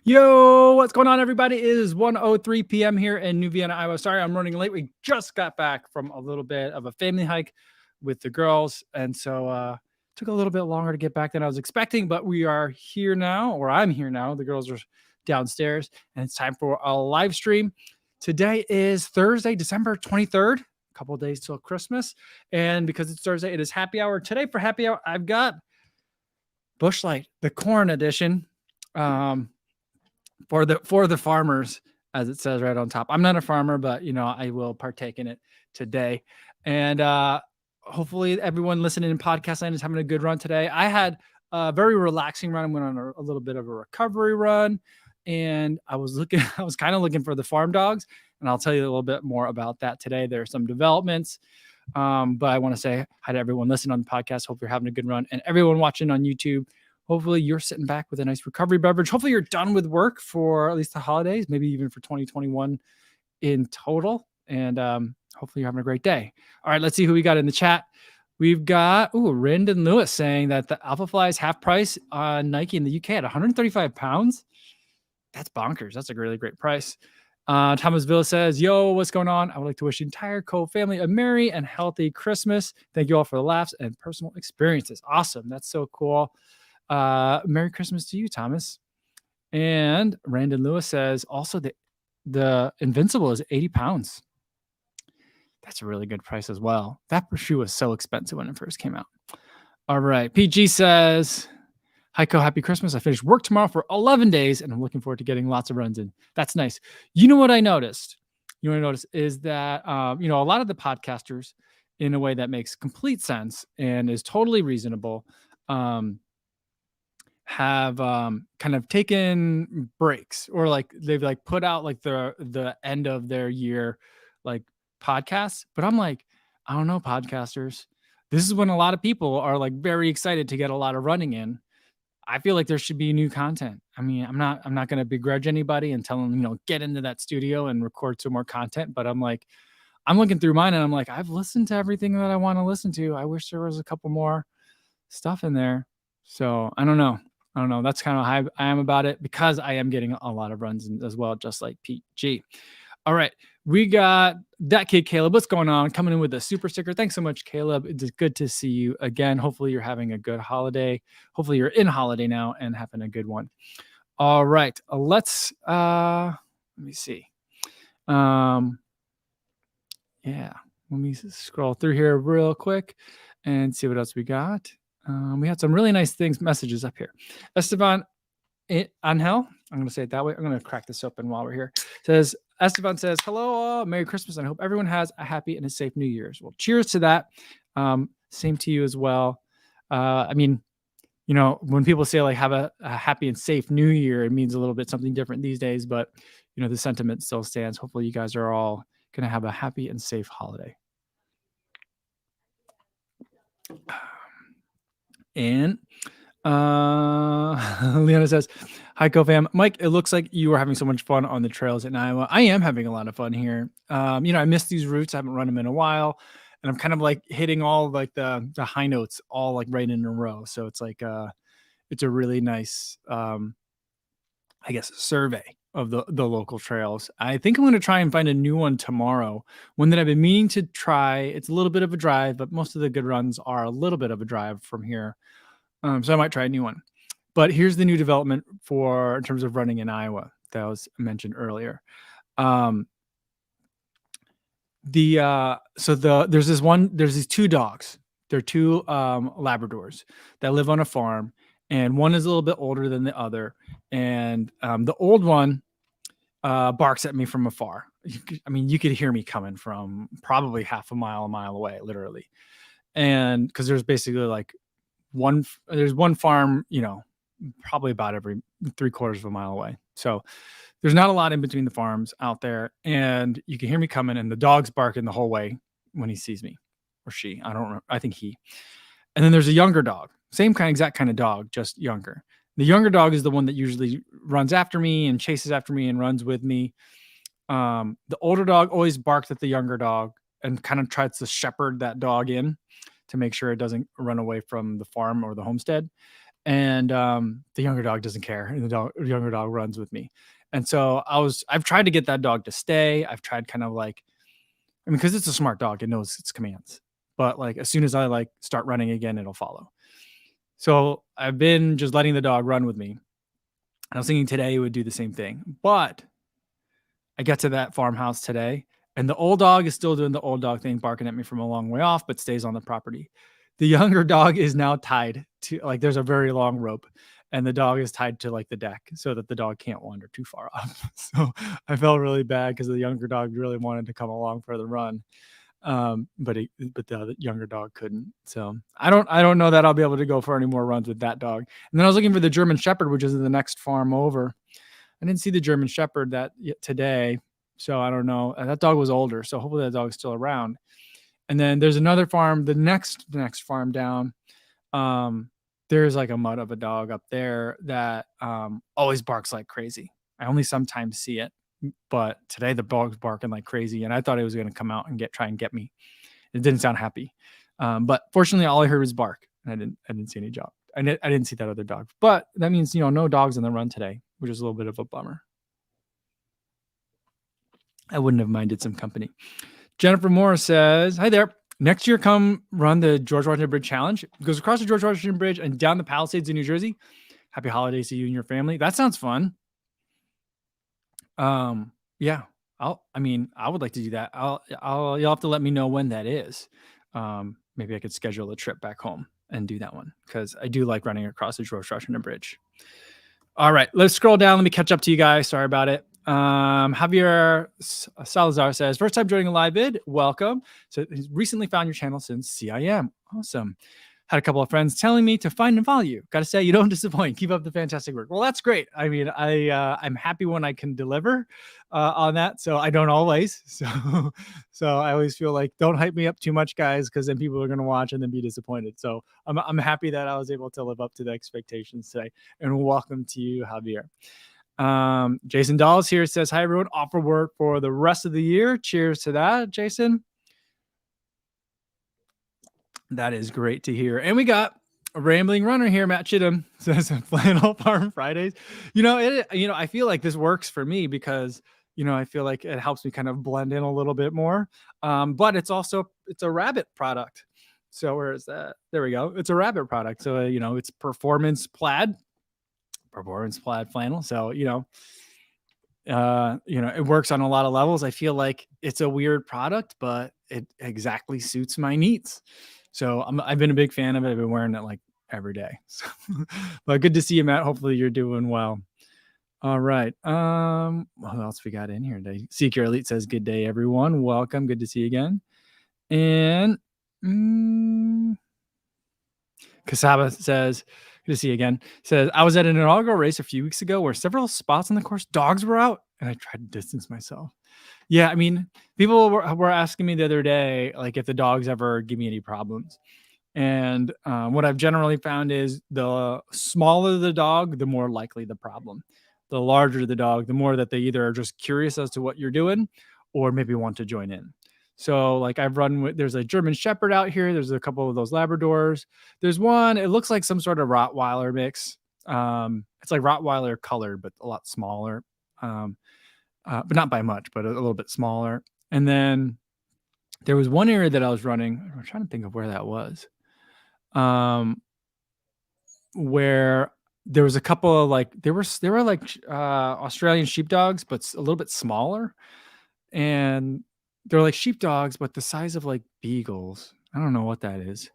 Yo, what's going on, everybody? It is 1:03 p.m. here in New Vienna, Iowa. Sorry, I'm running late. We just got back from a little bit of a family hike with the girls, and so took a little bit longer to get back than I was expecting. But we are here now, or I'm here now. The girls are downstairs, and it's time for a live stream. Today is Thursday, December 23rd. A couple of days till Christmas, and because it's Thursday, it is happy hour. Today for happy hour, I've got Busch Light, the corn edition. For the farmers, as it says right on top. I'm not a farmer, but I will partake in it today. And hopefully everyone listening in podcast land is having a good run today. I had a very relaxing run. I went on a little bit of a recovery run, and I was kind of looking for the farm dogs, and I'll tell you a little bit more about that today. There are some developments. But I want to say hi to everyone listening on the podcast. Hope you're having a good run, and everyone watching on YouTube. Hopefully you're sitting back with a nice recovery beverage. Hopefully you're done with work for at least the holidays, maybe even for 2021 in total. And hopefully you're having a great day. All right, let's see who we got in the chat. We've got Rendon Lewis saying that the Alpha Fly is half price on Nike in the UK at 135 pounds. That's bonkers. That's a really great price. Thomas Villa says, yo, what's going on? I would like to wish the entire Cove family a merry and healthy Christmas. Thank you all for the laughs and personal experiences. Awesome. That's so cool. Merry Christmas to you, Thomas. And Randon Lewis says also that the Invincible is 80 pounds. That's a really good price as well. That shoe was so expensive when it first came out. All right. PG says, hi, Co. Happy Christmas. I finished work tomorrow for 11 days, and I'm looking forward to getting lots of runs in. That's nice. You know what I noticed? Is that, a lot of the podcasters, in a way that makes complete sense and is totally reasonable, have kind of taken breaks, or like they've like put out like the end of their year like podcasts. But I'm like, I don't know, podcasters, this is when a lot of people are like very excited to get a lot of running in. I feel like there should be new content. I mean, I'm not going to begrudge anybody and tell them, get into that studio and record some more content. But I'm like, I'm looking through mine and I'm like, I've listened to everything that I want to listen to. I wish there was a couple more stuff in there. So I don't know. That's kind of how I am about it, because I am getting a lot of runs as well, just like PG. All right. We got that kid, Caleb. What's going on? Coming in with a super sticker. Thanks so much, Caleb. It's good to see you again. Hopefully you're having a good holiday. Hopefully you're in holiday now and having a good one. All right. Let's, let me see. Yeah. Let me scroll through here real quick and see what else we got. We had some really nice messages up here. Esteban Angel, I'm going to say it that way. I'm going to crack this open while we're here. Esteban says, hello, all. Merry Christmas. And I hope everyone has a happy and a safe New Year's. Well, cheers to that. Same to you as well. I mean, when people say like have a happy and safe New Year, it means a little bit something different these days, but the sentiment still stands. Hopefully you guys are all going to have a happy and safe holiday. And Leona says, hi, Co-Fam. Mike, it looks like you are having so much fun on the trails in Iowa. I am having a lot of fun here. I miss these routes. I haven't run them in a while, and I'm kind of like hitting all like the high notes all like right in a row. So it's like it's a really nice survey of the local trails. I think I'm going to try and find a new one tomorrow, one that I've been meaning to try. It's a little bit of a drive, but most of the good runs are a little bit of a drive from here. So I might try a new one. But here's the new development in terms of running in Iowa that was mentioned earlier. There's these two dogs. They're two Labradors that live on a farm, and one is a little bit older than the other. And the old one barks at me from afar. You could hear me coming from probably half a mile away, literally. And because there's basically like there's one farm, probably about every 3/4 of a mile away. So there's not a lot in between the farms out there, and you can hear me coming, and the dog's barking the whole way when he sees me, or she. I don't know. I think he. And then there's a younger dog, exact kind of dog, just younger. The younger dog is the one that usually runs after me and chases after me and runs with me. The older dog always barks at the younger dog and kind of tries to shepherd that dog in to make sure it doesn't run away from the farm or the homestead. and the younger dog doesn't care, and the younger dog runs with me. And so I've tried to get that dog to stay. I've tried kind of like, I mean, because it's a smart dog, it knows its commands. But like as soon as I like start running again, it'll follow. So I've been just letting the dog run with me. And I was thinking today it would do the same thing. But I get to that farmhouse today, and the old dog is still doing the old dog thing, barking at me from a long way off, but stays on the property. The younger dog is now tied to, like, there's a very long rope, and the dog is tied to like the deck so that the dog can't wander too far off. So I felt really bad because the younger dog really wanted to come along for the run. But the younger dog couldn't. So I don't know that I'll be able to go for any more runs with that dog. And then I was looking for the German Shepherd, which is the next farm over. I didn't see the German Shepherd today, so I don't know. That dog was older, so hopefully that dog's still around. And then there's another farm, the next farm down. There's like a mutt of a dog up there that always barks like crazy. I only sometimes see it, but today the dog's barking like crazy, and I thought it was going to come out and try and get me. It didn't sound happy, but fortunately, all I heard was bark, and I didn't see any dog. I didn't see that other dog, but that means no dogs on the run today, which is a little bit of a bummer. I wouldn't have minded some company. Jennifer Moore says, "Hi there. Next year, come run the George Washington Bridge Challenge. It goes across the George Washington Bridge and down the Palisades in New Jersey. Happy holidays to you and your family." That sounds fun. Yeah, I would like to do that. You'll have to let me know when that is. Maybe I could schedule a trip back home and do that one because I do like running across the George Washington Bridge. All right, let's scroll down. Let me catch up to you guys. Sorry about it. Javier Salazar says, "First time joining a live vid. Welcome." So he's recently found your channel since CIM. Awesome. Had a couple of friends telling me to find and follow you. Got to say, you don't disappoint. Keep up the fantastic work. Well, that's great. I mean, I'm happy when I can deliver on that. So I don't always. So I always feel like don't hype me up too much, guys, because then people are going to watch and then be disappointed. So I'm happy that I was able to live up to the expectations today. And welcome to you, Javier. Jason Dawes here says, "Hi everyone, offer work for the rest of the year." Cheers to that, Jason. That is great to hear. And we got a rambling runner here, Matt Chittum says, "Flannel Farm Fridays." I feel like this works for me because I feel like it helps me kind of blend in a little bit more. But it's a rabbit product. So where is that? There we go. It's a rabbit product. So it's performance plaid flannel. So it works on a lot of levels. I feel like it's a weird product, but it exactly suits my needs. So I've been a big fan of it. I've been wearing it like every day. So, but good to see you, Matt. Hopefully you're doing well. All right. What else we got in here today? Secure Elite says, "Good day, everyone. Welcome. Good to see you again." And Kasaba says, "Good to see you again." Says, "I was at an inaugural race a few weeks ago where several spots on the course, dogs were out, and I tried to distance myself." Yeah, I mean, people were asking me the other day, like, if the dogs ever give me any problems. And what I've generally found is the smaller the dog, the more likely the problem. The larger the dog, the more that they either are just curious as to what you're doing or maybe want to join in. So like there's a German Shepherd out here. There's a couple of those Labradors. There's one, it looks like some sort of Rottweiler mix. It's like Rottweiler colored, but a lot smaller. But not by much, but a little bit smaller. And then there was one area that I was running. I'm trying to think of where that was. Where there was a couple of like they were like Australian sheepdogs, but a little bit smaller, and they're like sheepdogs, but the size of like beagles. I don't know what that is,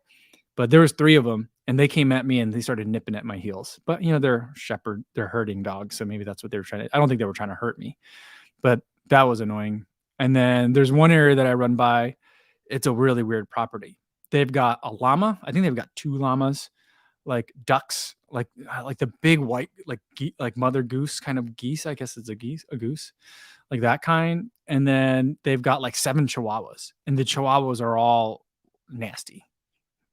but there was 3 of them, and they came at me and they started nipping at my heels. But they're they're herding dogs, so maybe that's what they were trying to. I don't think they were trying to hurt me, but that was annoying. And then there's one area that I run by. It's a really weird property. They've got a llama. I think they've got 2 llamas, like ducks, like the big white, like mother goose kind of geese. I guess it's a goose, like that kind. And then they've got like 7 chihuahuas, and the chihuahuas are all nasty.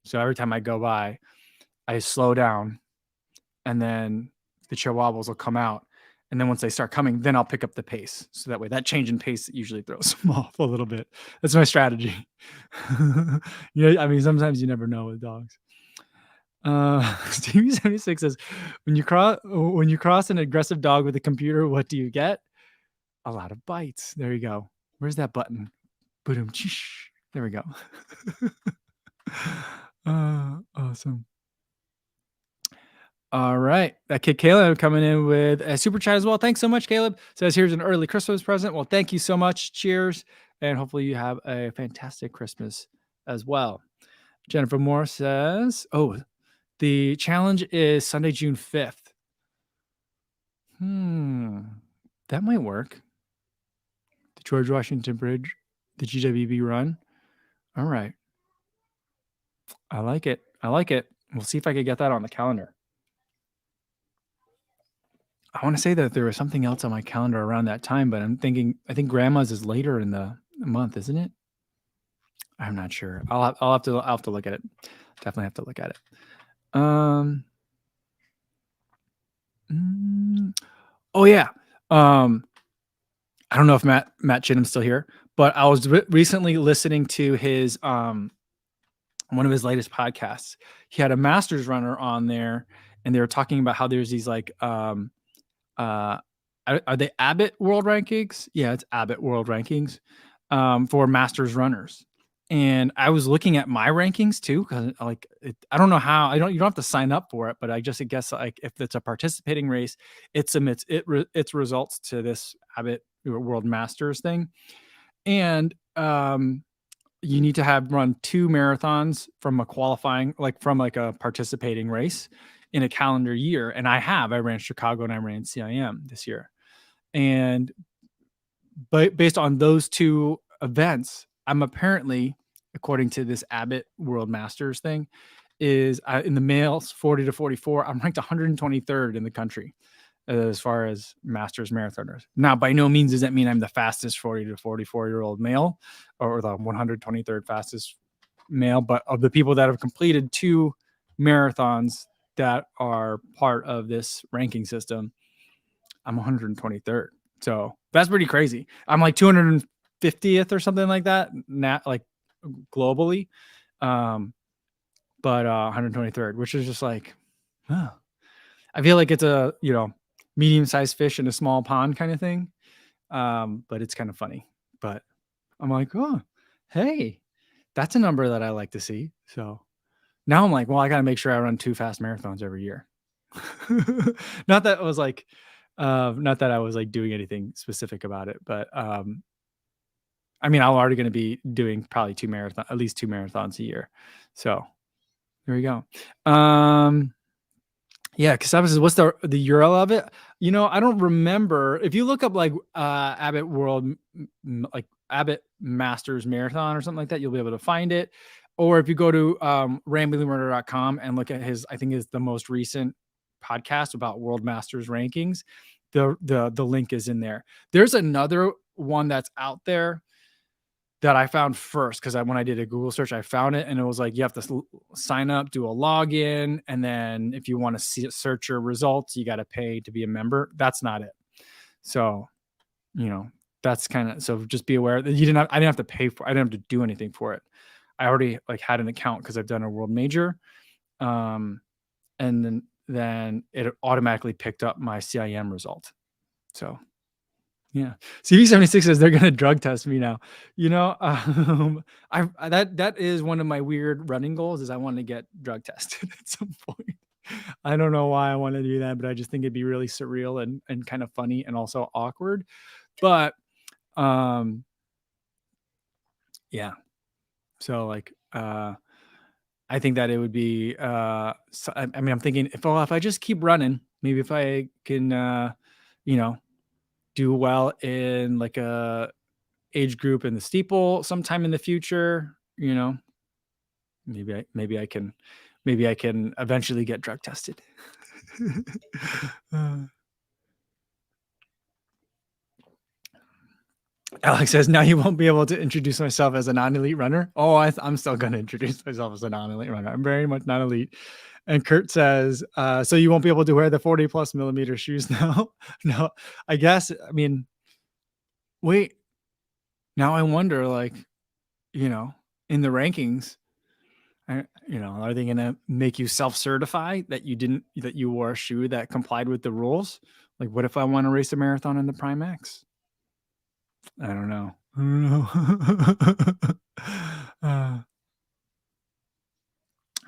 So every time I go by, I slow down, and then the chihuahuas will come out. And then once they start coming, then I'll pick up the pace. So that way, that change in pace usually throws them off a little bit. That's my strategy. I mean, sometimes you never know with dogs. Stevie 76 says, when you cross an aggressive dog with a computer, what do you get? A lot of bites. There you go. Where's that button? Boom. There we go. Awesome. All right. That kid Caleb coming in with a super chat as well. Thanks so much, Caleb. Says here's an early Christmas present. Well, thank you so much. Cheers. And hopefully you have a fantastic Christmas as well. Jennifer Moore says, oh, the challenge is Sunday, June 5th. That might work. The George Washington Bridge, the GWB run. All right. I like it. I like it. We'll see if I could get that on the calendar. I want to say that there was something else on my calendar around that time, but I think grandma's is later in the month, isn't it? I'm not sure. I'll have to look at it. Definitely have to look at it. Oh yeah. I don't know if Matt Chittum's still here, but I was recently listening to his one of his latest podcasts. He had a masters runner on there, and they were talking about how there's these like are they Abbott World Rankings? Yeah, it's Abbott World Rankings for masters runners. And I was looking at my rankings too, because like I don't know how you don't have to sign up for it, but I guess like if it's a participating race, it submits its results to this Abbott World Masters thing, and you need to have run 2 marathons from a qualifying, like from like a participating race in a calendar year. And I ran Chicago and I ran CIM this year. And based on those 2 events, I'm apparently, according to this Abbott World Masters thing, is in the males 40 to 44, I'm ranked 123rd in the country as far as masters marathoners. Now, by no means does that mean I'm the fastest 40 to 44-year-old male or the 123rd fastest male, but of the people that have completed 2 marathons that are part of this ranking system, I'm 123rd. So that's pretty crazy. I'm like 250th or something like that, like globally. But 123rd, which is just like, huh. I feel like it's a, medium-sized fish in a small pond kind of thing. But it's kind of funny. But I'm like, oh, hey, that's a number that I like to see. So now I'm like, well, I got to make sure I run 2 fast marathons every year. Not that I was like doing anything specific about it, but I mean, I'm already going to be doing probably at least 2 marathons a year. So there we go. Yeah, Kasaba says, what's the URL of it? I don't remember. If you look up like Abbott World, like Abbott Masters Marathon or something like that, you'll be able to find it. Or if you go to ramblingmurder.com and look at I think is the most recent podcast about World Masters rankings, the link is in there. There's another one that's out there that I found first, because when I did a Google search, I found it, and it was like you have to sign up, do a login, and then if you want to search your results, you got to pay to be a member. That's not it. So, that's kind of, so just be aware that I didn't have to pay for. I didn't have to do anything for it. I already like had an account because I've done a world major, and then it automatically picked up my CIM result. So. Yeah. CV76 says they're going to drug test me now. That is one of my weird running goals is I want to get drug tested at some point. I don't know why I want to do that, but I just think it'd be really surreal and kind of funny and also awkward. But, yeah. So like, I think that it would be, I'm thinking if I just keep running, maybe if I can, do well in like a age group in the steeple sometime in the future, maybe I can eventually get drug tested. Alex says, now you won't be able to introduce myself as a non-elite runner. Oh, I'm still going to introduce myself as a non-elite runner. I'm very much not elite. And Kurt says, so you won't be able to wear the 40 plus millimeter shoes now? No, I guess, wait, now I wonder, like, in the rankings, Are they gonna make you self-certify that you wore a shoe that complied with the rules? Like, what if I want to race a marathon in the Prime X? I don't know. I don't know. Uh,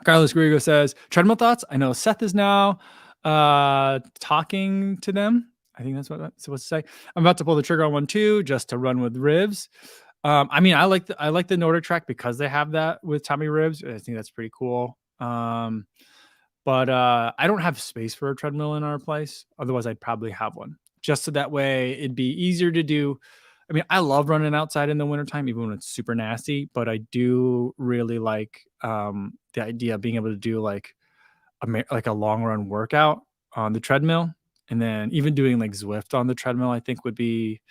Carlos Griego says, treadmill thoughts. I know Seth is now talking to them. I think that's what I'm supposed to say. I'm about to pull the trigger on one too, just to run with ribs. I mean, I like the Nordic track because they have that with Tommy ribs. I think that's pretty cool. But I don't have space for a treadmill in our place. Otherwise, I'd probably have one. Just so that way it'd be easier to do. I mean, I love running outside in the wintertime, even when it's super nasty, but I do really like the idea of being able to do like like a long run workout on the treadmill. And then even doing like Zwift on the treadmill, I think would be,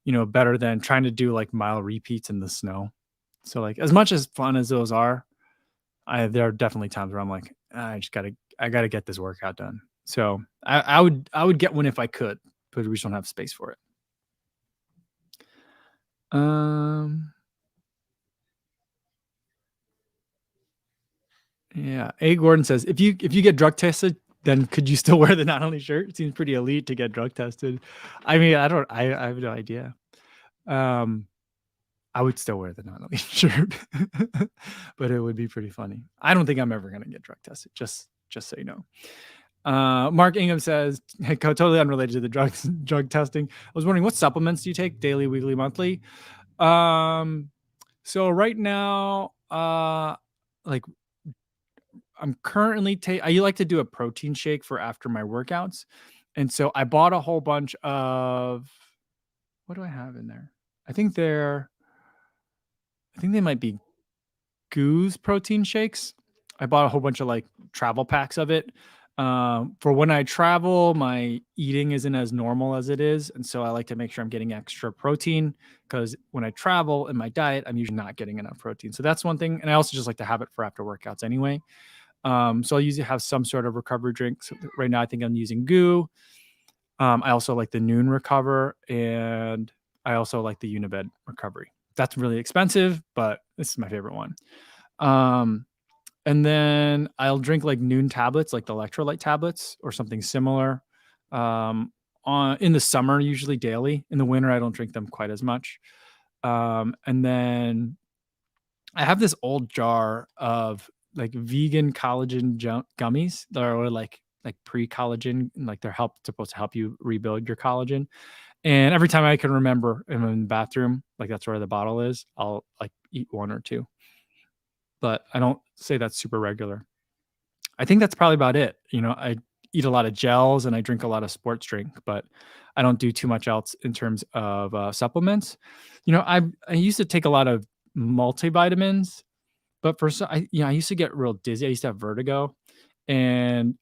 better than trying to do like mile repeats in the snow. So like as much as fun as those are, there are definitely times where I'm like, I gotta get this workout done. So I would get one if I could, but we just don't have space for it. Um, yeah. A Gordon says, if you get drug tested, then could you still wear the not only shirt? It seems pretty elite to get drug tested. I mean, I have no idea. Um, I would still wear the not only shirt, but it would be pretty funny. I don't think I'm ever gonna get drug tested. Just so you know. Mark Ingham says, totally unrelated to the drug testing. I was wondering, what supplements do you take daily, weekly, monthly? So right now, like I'm currently I like to do a protein shake for after my workouts. And so I bought a whole bunch of, what do I have in there? I think they might be Goose protein shakes. I bought a whole bunch of like travel packs of it. For when I travel, my eating isn't as normal as it is. And so I like to make sure I'm getting extra protein because when I travel in my diet, I'm usually not getting enough protein. So that's one thing. And I also just like to have it for after workouts anyway. So I usually have some sort of recovery drink. So right now, I think I'm using Goo. I also like the Noon Recover, and I also like the Unibed Recovery. That's really expensive, but this is my favorite one. Um, and then I'll drink like Noon tablets, like the electrolyte tablets or something similar. In the summer, usually daily. In the winter, I don't drink them quite as much. And then I have this old jar of like vegan collagen gummies that are like pre-collagen, like supposed to help you rebuild your collagen. And every time I can remember, I'm in the bathroom, like that's where the bottle is, I'll like eat one or two. But I don't say that's super regular. I think that's probably about it. I eat a lot of gels and I drink a lot of sports drink, but I don't do too much else in terms of supplements. I used to take a lot of multivitamins, but I used to get real dizzy. I used to have vertigo, and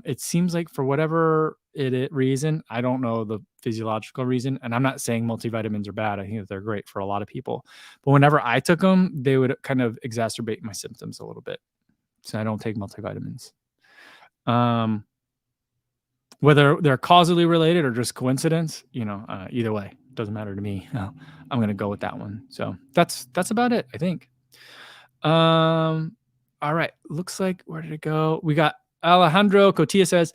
it seems like for whatever reason, I don't know the physiological reason, and I'm not saying multivitamins are bad. I think that they're great for a lot of people, but whenever I took them, they would kind of exacerbate my symptoms a little bit. So I don't take multivitamins. Um, Whether they're causally related or just coincidence, either way, doesn't matter to me. I'm gonna go with that one. So that's about it, I think. All right. Looks like, where did it go? We got Alejandro Cotilla says,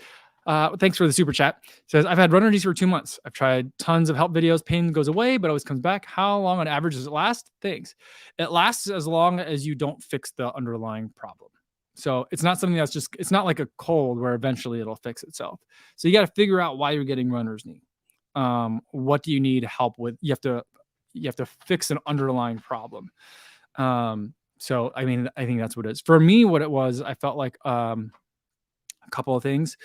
thanks for the super chat. Says, I've had runner knees for 2 months. I've tried tons of help videos. Pain goes away, but always comes back. How long on average does it last? Thanks. It lasts as long as you don't fix the underlying problem. So it's not something it's not like a cold where eventually it'll fix itself. So you got to figure out why you're getting runner's knee. What do you need help with? You have to fix an underlying problem. So I mean, I think that's what it is. For me, what it was, I felt like a couple of things.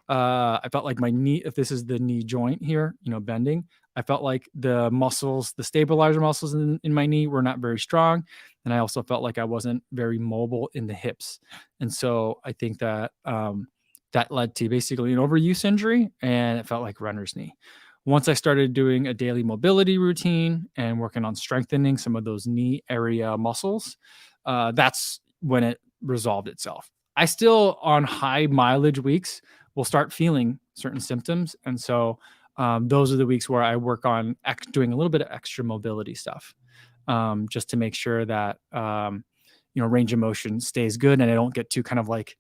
I felt like my knee, if this is the knee joint here, bending, I felt like the muscles, the stabilizer muscles in my knee were not very strong. And I also felt like I wasn't very mobile in the hips. And so I think that that led to basically an overuse injury, and it felt like runner's knee. Once I started doing a daily mobility routine and working on strengthening some of those knee area muscles, that's when it resolved itself. I still, on high mileage weeks, will start feeling certain symptoms. And so those are the weeks where I work on doing a little bit of extra mobility stuff, just to make sure that, range of motion stays good, and I don't get too kind of like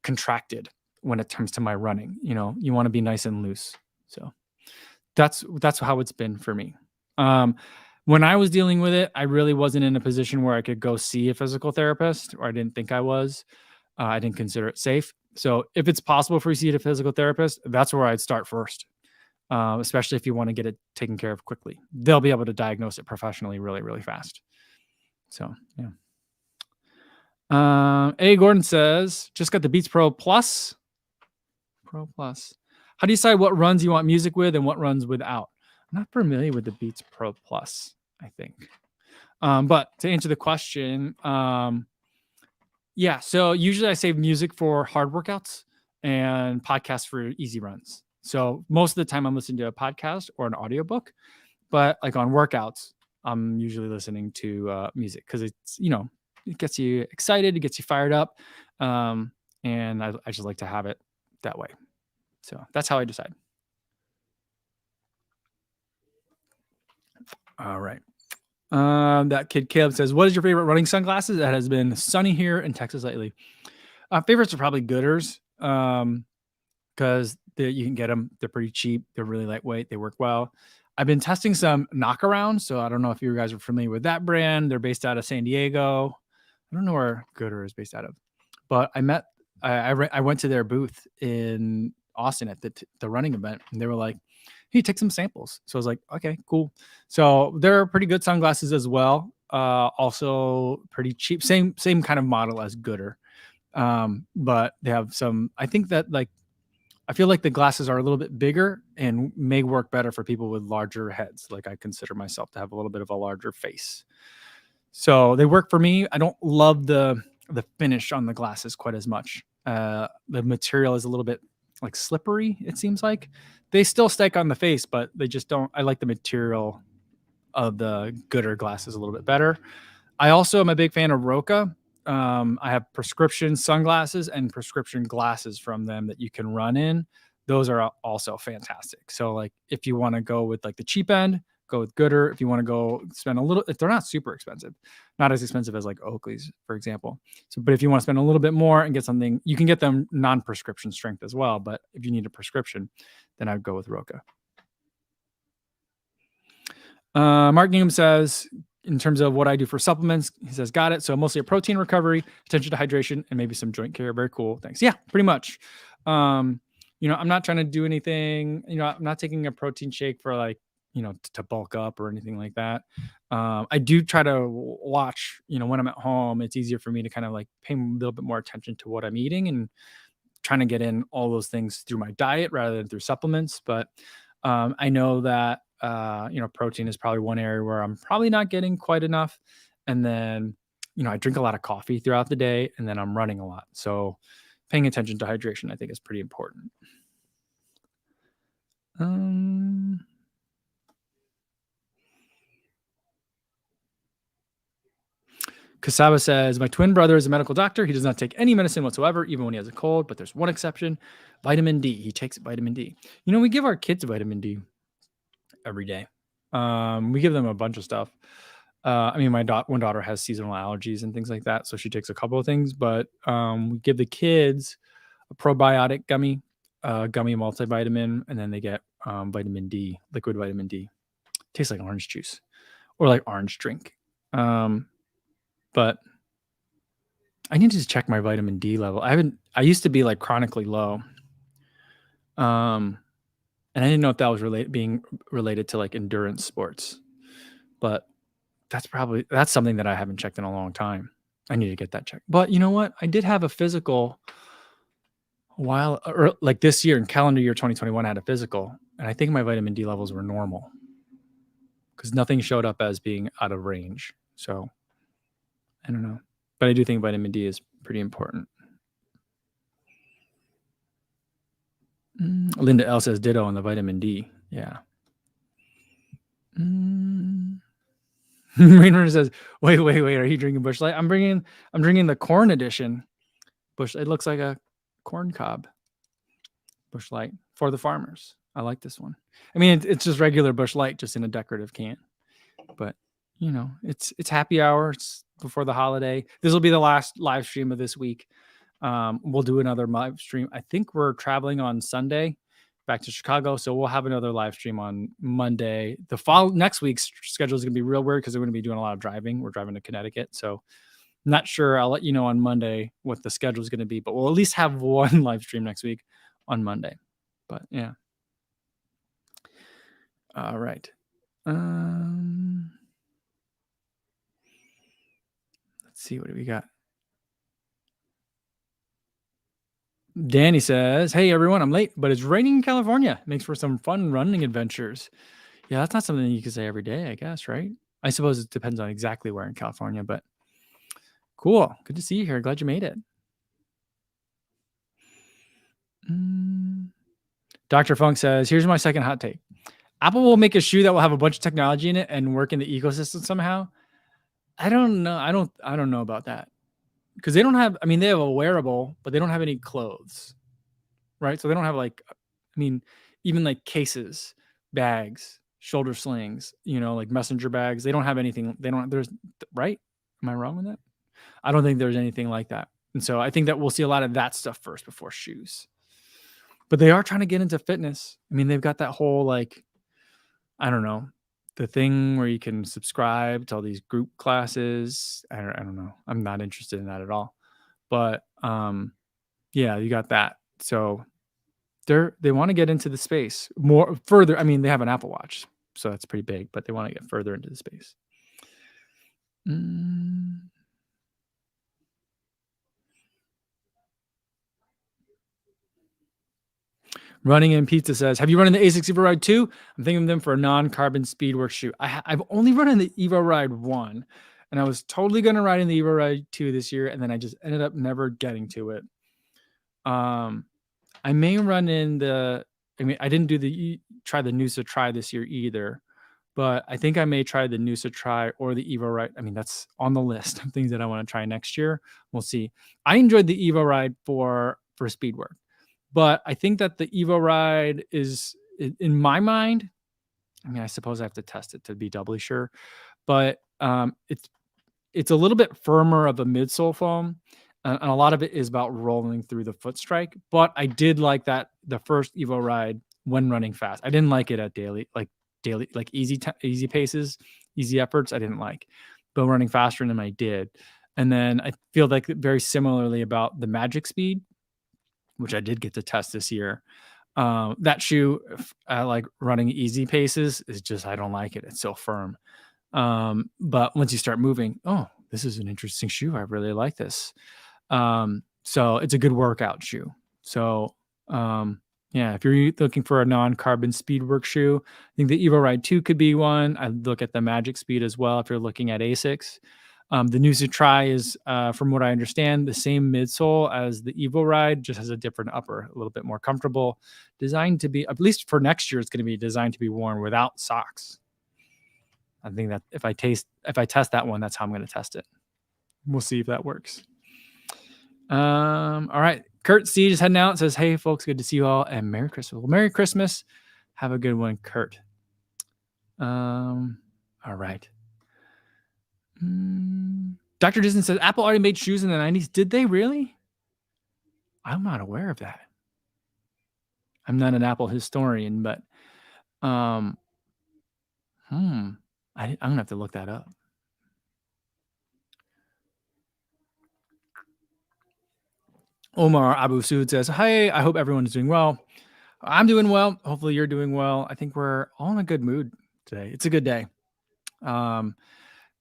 contracted when it comes to my running. You want to be nice and loose. So that's how it's been for me. When I was dealing with it, I really wasn't in a position where I could go see a physical therapist, or I didn't think I was. I didn't consider it safe. So if it's possible for you to see a physical therapist, that's where I'd start first, especially if you want to get it taken care of quickly. They'll be able to diagnose it professionally really, really fast. So, yeah. A. Gordon says, just got the Beats Pro Plus. Pro Plus. How do you decide what runs you want music with and what runs without? I'm not familiar with the Beats Pro Plus, I think. But to answer the question, yeah, so usually I save music for hard workouts and podcasts for easy runs. So most of the time I'm listening to a podcast or an audiobook, but like on workouts, I'm usually listening to music because it's, it gets you excited, it gets you fired up. And I just like to have it that way. So that's how I decide. All right. That kid Caleb says, what is your favorite running sunglasses? It has been sunny here in Texas lately. Favorites are probably Gooders, because you can get them. They're pretty cheap. They're really lightweight. They work well. I've been testing some knockaround. So I don't know if you guys are familiar with that brand. They're based out of San Diego. I don't know where Gooder is based out of, but I went to their booth in Austin at the running event, and they were like, hey, take some samples. So I was like, okay, cool. So they're pretty good sunglasses as well. Also pretty cheap. Same kind of model as Gooder. But they have some, I think that I feel like the glasses are a little bit bigger and may work better for people with larger heads. Like I consider myself to have a little bit of a larger face. So they work for me. I don't love the finish on the glasses quite as much. The material is a little bit like slippery, it seems like. They still stick on the face, but they just don't. I like the material of the Gooder glasses a little bit better. I also am a big fan of Roca. I have prescription sunglasses and prescription glasses from them that you can run in. Those are also fantastic. So like if you want to go with like the cheap end, go with Gooder. If you want to go spend a little, if they're not super expensive, not as expensive as like Oakley's, for example. So, but if you want to spend a little bit more and get something, you can get them non-prescription strength as well. But if you need a prescription, then I'd go with Roca. Mark Newham says, in terms of what I do for supplements, he says, got it. So mostly a protein recovery, attention to hydration, and maybe some joint care. Very cool. Thanks. Yeah, pretty much. I'm not trying to do anything, I'm not taking a protein shake for like, to bulk up or anything like that. I do try to watch, when I'm at home, it's easier for me to kind of like pay a little bit more attention to what I'm eating and trying to get in all those things through my diet rather than through supplements. But I know that, protein is probably one area where I'm probably not getting quite enough. And then, I drink a lot of coffee throughout the day, and then I'm running a lot. So paying attention to hydration, I think, is pretty important. Kasaba says, my twin brother is a medical doctor. He does not take any medicine whatsoever, even when he has a cold, but there's one exception, vitamin D. He takes vitamin D. We give our kids vitamin D every day. We give them a bunch of stuff. My one daughter has seasonal allergies and things like that, so she takes a couple of things, but we give the kids a probiotic gummy multivitamin, and then they get vitamin D, liquid vitamin D. Tastes like orange juice or like orange drink. But I need to check my vitamin D level. I used to be like chronically low. And I didn't know if that was being related to like endurance sports, but that's something that I haven't checked in a long time. I need to get that checked. But you know what? I did have a physical like this year in calendar year 2021, I had a physical, and I think my vitamin D levels were normal because nothing showed up as being out of range. So I don't know, but I do think vitamin D is pretty important. Linda L says ditto on the vitamin D. Yeah. Rainer says, wait. Are you drinking Busch Light? I'm drinking the corn edition. It looks like a corn cob Busch Light for the farmers. I like this one. It's just regular Busch Light, just in a decorative can. But it's happy hour. It's before the holiday. This will be the last live stream of this week. We'll do another live stream. I think we're traveling on Sunday back to Chicago, so we'll have another live stream on Monday. The fall next week's schedule is going to be real weird because we're going to be doing a lot of driving. We're driving to Connecticut, so not sure. I'll let you know on Monday what the schedule is going to be, but we'll at least have one live stream next week on Monday. But yeah. All right. Let's see, what do we got? Danny says, "Hey everyone, I'm late, but it's raining in California. Makes for some fun running adventures." Yeah, that's not something you can say every day, I guess, right? I suppose it depends on exactly where in California, but cool. Good to see you here. Glad you made it. Dr. Funk says, "Here's my second hot take. Apple will make a shoe that will have a bunch of technology in it and work in the ecosystem somehow." I don't know. I don't know about that. Because they don't have, I mean, they have a wearable, but they don't have any clothes. Right? So they don't have like, I mean, even like cases, bags, shoulder slings, like messenger bags. They don't have anything. They don't, there's, right? Am I wrong with that? I don't think there's anything like that. And so I think that we'll see a lot of that stuff first before shoes. But they are trying to get into fitness. I mean, they've got that whole like, I don't know, the thing where you can subscribe to all these group classes. I don't know. I'm not interested in that at all. But yeah, you got that. So they want to get into the space more further. I mean, they have an Apple Watch, so that's pretty big, but they want to get further into the space. Running in Pizza says, "Have you run in the ASICS Evo Ride 2? I'm thinking of them for a non-carbon speedwork shoe." I've only run in the Evo Ride 1, and I was totally going to ride in the Evo Ride 2 this year, and then I just ended up never getting to it. I may run in I didn't do try the Noosa Try this year either, but I think I may try the Noosa Try or the Evo Ride. I mean, that's on the list of things that I want to try next year. We'll see. I enjoyed the Evo Ride for speed work, but I think that the Evo Ride is, in my mind, I mean, I suppose I have to test it to be doubly sure, but it's a little bit firmer of a midsole foam, and a lot of it is about rolling through the foot strike. But I did like that the first Evo Ride when running fast. I didn't like it at daily like easy paces, easy efforts. I didn't like, but running faster than I did. And then I feel like very similarly about the Magic Speed, which I did get to test this year. That shoe, I like running easy paces, is just, I don't like it. It's so firm. But once you start moving, oh, this is an interesting shoe. I really like this. So it's a good workout shoe. So, yeah, if you're looking for a non-carbon speed work shoe, I think the Evo Ride 2 could be one. I'd look at the Magic Speed as well if you're looking at ASICs. The Noosa Try is, from what I understand, the same midsole as the Evo Ride, just has a different upper, a little bit more comfortable, designed to be, at least for next year, it's going to be designed to be worn without socks. I think that if I test that one, that's how I'm going to test it. We'll see if that works. All right. Kurt C just heading out, says, "Hey folks, good to see you all and Merry Christmas." Well, Merry Christmas. Have a good one, Kurt. All right. Dr. Disney says, "Apple already made shoes in the 90s. Did they really? I'm not aware of that. I'm not an Apple historian, but I'm gonna have to look that up." Omar Abu Sood says, "Hey, I hope everyone is doing well. I'm doing well. Hopefully you're doing well. I think we're all in a good mood today. It's a good day."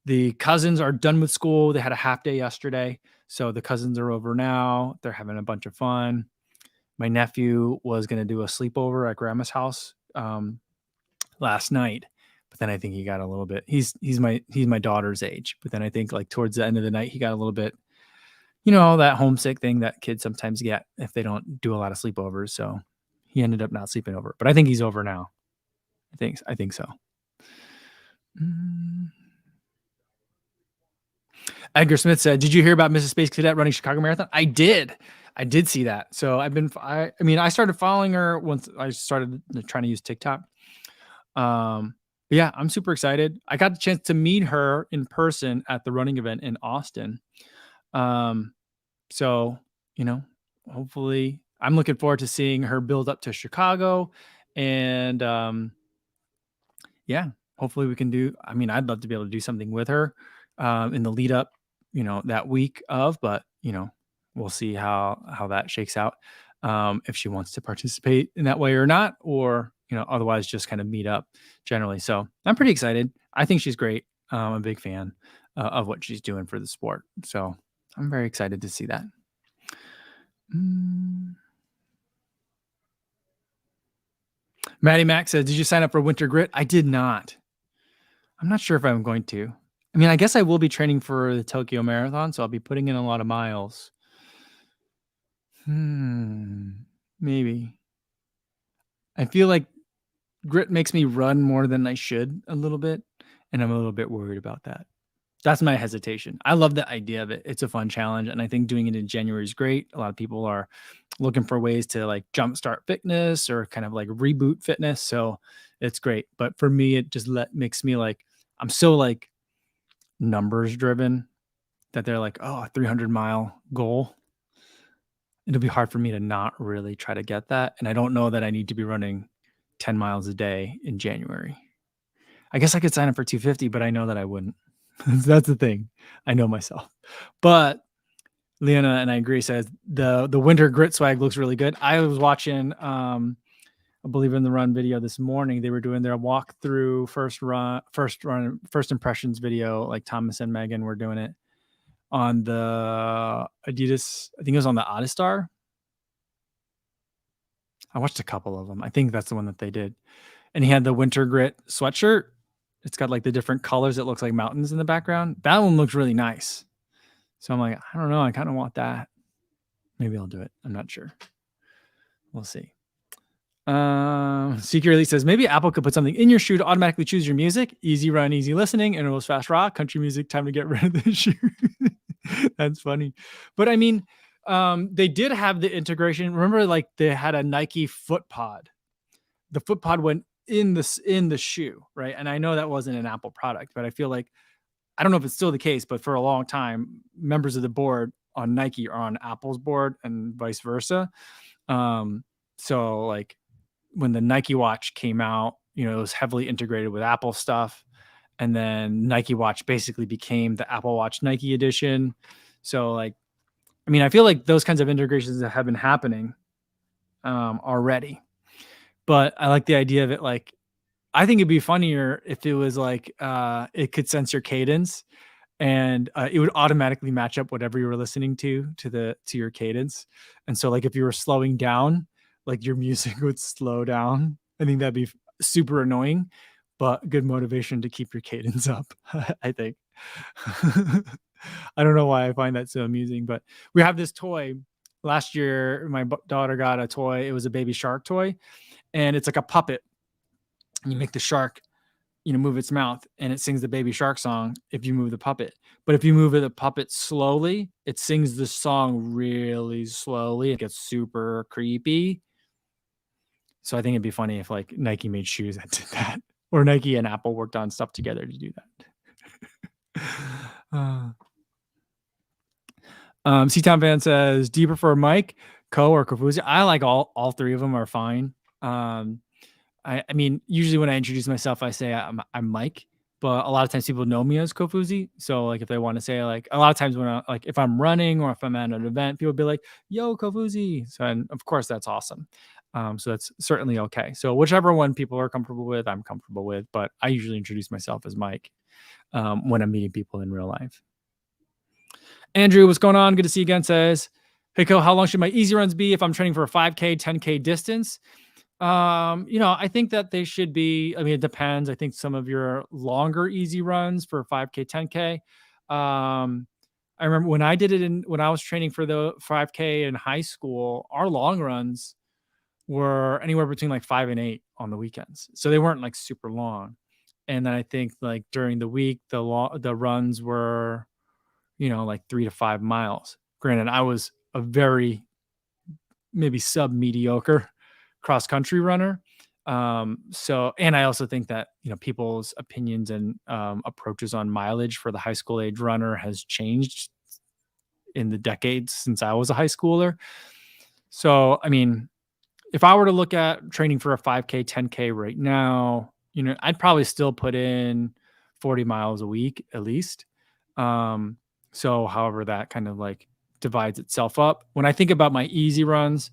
The cousins are done with school. They had a half day yesterday, so the cousins are over now. They're having a bunch of fun. My nephew was going to do a sleepover at grandma's house last night, but then I think he got a little bit, he's my daughter's age, but then I think like towards the end of the night, he got a little bit, that homesick thing that kids sometimes get if they don't do a lot of sleepovers. So he ended up not sleeping over, but I think he's over now. I think so. Edgar Smith said, "Did you hear about Mrs. Space Cadet running Chicago Marathon?" I did see that. So I started following her once I started trying to use TikTok. Yeah, I'm super excited. I got the chance to meet her in person at the running event in Austin. Um, so, you know, hopefully I'm looking forward to seeing her build up to Chicago and yeah, hopefully we can do I mean, I'd love to be able to do something with her in the lead up, that week of, but, we'll see how that shakes out. If she wants to participate in that way or not, or, otherwise just kind of meet up generally. So I'm pretty excited. I think she's great. I'm a big fan of what she's doing for the sport. So I'm very excited to see that. Mm. Maddie Mac says, "Did you sign up for Winter Grit?" I did not. I'm not sure if I'm going to. I mean, I guess I will be training for the Tokyo Marathon, so I'll be putting in a lot of miles. Maybe. I feel like grit makes me run more than I should a little bit, and I'm a little bit worried about that. That's my hesitation. I love the idea of it. It's a fun challenge, and I think doing it in January is great. A lot of people are looking for ways to like jumpstart fitness or kind of like reboot fitness, so it's great. But for me, it just makes me like I'm so like numbers driven that they're like, oh, a 300-mile goal. It'll be hard for me to not really try to get that. And I don't know that I need to be running 10 miles a day in January. I guess I could sign up for 250, but I know that I wouldn't. That's the thing. I know myself. But Leona and I agree says the winter grit swag looks really good. I was watching I believe in the run video this morning. They were doing their walkthrough first impressions video, like Thomas and Megan were doing it on the Adidas. I think it was on the Adistar. I watched a couple of them. I think that's the one that they did. And he had the winter grit sweatshirt. It's got like the different colors. It looks like mountains in the background. That one looks really nice. So I'm like, I don't know. I kind of want that. Maybe I'll do it. I'm not sure. We'll see. Secretly says maybe Apple could put something in your shoe to automatically choose your music. Easy run, easy listening, intervals, fast rock, country music. Time to get rid of the shoe. That's funny. But I mean, they did have the integration. Remember, like they had a Nike foot pod. The foot pod went in the shoe, right? And I know that wasn't an Apple product, but I feel like I don't know if it's still the case, but for a long time, members of the board on Nike are on Apple's board and vice versa. So like when the Nike watch came out, it was heavily integrated with Apple stuff. And then Nike watch basically became the Apple Watch Nike edition. So like, I mean, I feel like those kinds of integrations that have been happening already. But I like the idea of it. Like, I think it'd be funnier if it was like it could sense your cadence and it would automatically match up whatever you were listening to your cadence. And so like if you were slowing down, like your music would slow down. I think that'd be super annoying, but good motivation to keep your cadence up. I think. I don't know why I find that so amusing, but we have this toy. Last year, my daughter got a toy. It was a baby shark toy, and it's like a puppet. And you make the shark move its mouth and it sings the baby shark song if you move the puppet. But if you move the puppet slowly, it sings the song really slowly. It gets super creepy. So I think it'd be funny if like Nike made shoes that did that, or Nike and Apple worked on stuff together to do that. C-Town Fan says, do you prefer Mike, Ko, or Kofuzi? I like all three of them are fine. I mean, usually when I introduce myself, I say I'm Mike, but a lot of times people know me as Kofuzi. So like if they want to say like a lot of times when if I'm running or if I'm at an event, people be like, "Yo, Kofuzi." So and of course that's awesome. So that's certainly okay. So whichever one people are comfortable with, I'm comfortable with. But I usually introduce myself as Mike when I'm meeting people in real life. Andrew, what's going on? Good to see you again. Says, "Hey, Ko, how long should my easy runs be if I'm training for a 5K, 10K distance?" I think that they should be, I mean, it depends. I think some of your longer easy runs for 5K, 10K. I remember when I did it when I was training for the 5K in high school, our long runs were anywhere between like 5 and 8 on the weekends. So they weren't like super long. And then I think like during the week, the runs were, like 3 to 5 miles. Granted, I was a very maybe sub mediocre cross country runner. So, and I also think that, people's opinions and approaches on mileage for the high school age runner has changed in the decades since I was a high schooler. So, I mean, if I were to look at training for a 5K, 10K right now, I'd probably still put in 40 miles a week at least. Um, so however that kind of like divides itself up. When I think about my easy runs